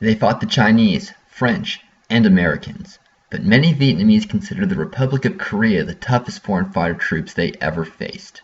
They fought the Chinese, French, and Americans, but many Vietnamese consider the Republic of Korea the toughest foreign fighter troops they ever faced.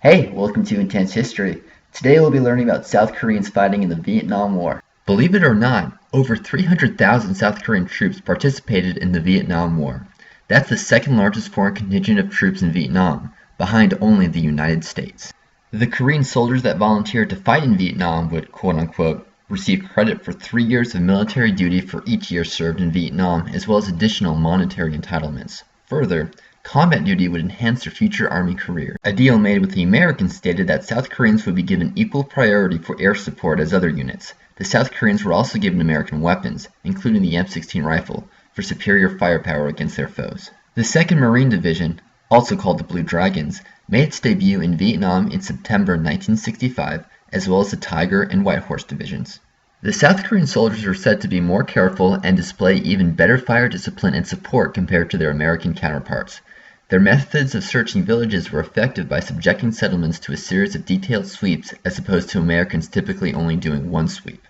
Hey, welcome to Intense History. Today we'll be learning about South Koreans fighting in the Vietnam War. Believe it or not, over 300,000 South Korean troops participated in the Vietnam War. That's the second largest foreign contingent of troops in Vietnam, behind only the United States. The Korean soldiers that volunteered to fight in Vietnam would, quote-unquote, receive credit for 3 years of military duty for each year served in Vietnam, as well as additional monetary entitlements. Further, combat duty would enhance their future army career. A deal made with the Americans stated that South Koreans would be given equal priority for air support as other units. The South Koreans were also given American weapons, including the M16 rifle, for superior firepower against their foes. The 2nd Marine Division, also called the Blue Dragons, made its debut in Vietnam in September 1965, as well as the Tiger and White Horse divisions. The South Korean soldiers were said to be more careful and display even better fire discipline and support compared to their American counterparts. Their methods of searching villages were effective by subjecting settlements to a series of detailed sweeps as opposed to Americans typically only doing one sweep.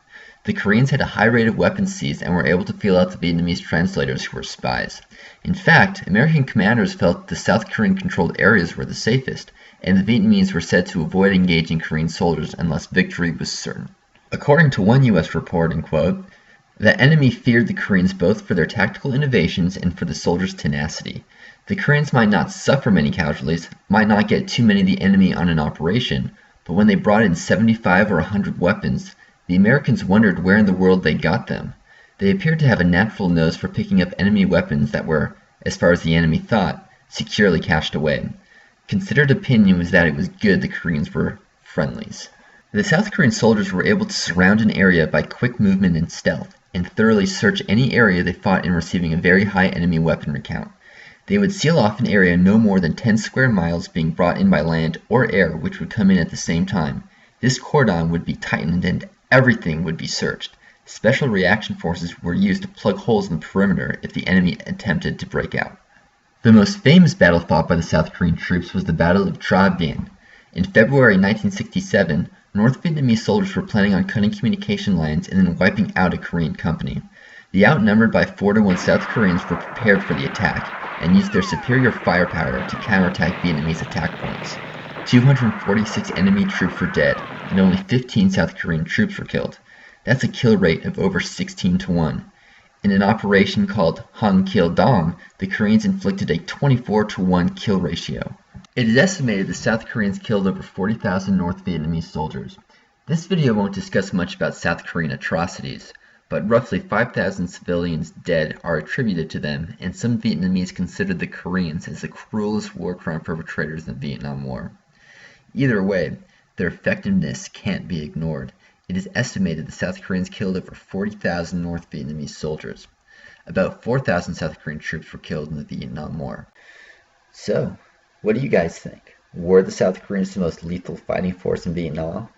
The Koreans had a high rate of weapons seized and were able to feel out the Vietnamese translators who were spies. In fact, American commanders felt the South Korean controlled areas were the safest, and the Vietnamese were said to avoid engaging Korean soldiers unless victory was certain. According to one U.S. report, quote, the enemy feared the Koreans both for their tactical innovations and for the soldiers' tenacity. The Koreans might not suffer many casualties, might not get too many of the enemy on an operation, but when they brought in 75 or 100 weapons, the Americans wondered where in the world they got them. They appeared to have a natural nose for picking up enemy weapons that were, as far as the enemy thought, securely cached away. Considered opinion was that it was good the Koreans were friendlies. The South Korean soldiers were able to surround an area by quick movement and stealth, and thoroughly search any area they fought in, receiving a very high enemy weaponry count. They would seal off an area no more than 10 square miles being brought in by land or air, which would come in at the same time. This cordon would be tightened and everything would be searched. Special reaction forces were used to plug holes in the perimeter if the enemy attempted to break out. The most famous battle fought by the South Korean troops was the Battle of Tra Bien. In February 1967, North Vietnamese soldiers were planning on cutting communication lines and then wiping out a Korean company. The outnumbered by 4-1 South Koreans were prepared for the attack and used their superior firepower to counterattack Vietnamese attack points. 246 enemy troops were dead, and only 15 South Korean troops were killed. That's a kill rate of over 16-1. In an operation called Hang Kil Dong, the Koreans inflicted a 24-1 kill ratio. It is estimated the South Koreans killed over 40,000 North Vietnamese soldiers. This video won't discuss much about South Korean atrocities, but roughly 5,000 civilians dead are attributed to them, and some Vietnamese consider the Koreans as the cruelest war crime perpetrators in the Vietnam War. Either way, their effectiveness can't be ignored. It is estimated the South Koreans killed over 40,000 North Vietnamese soldiers. About 4,000 South Korean troops were killed in the Vietnam War. So, what do you guys think? Were the South Koreans the most lethal fighting force in Vietnam?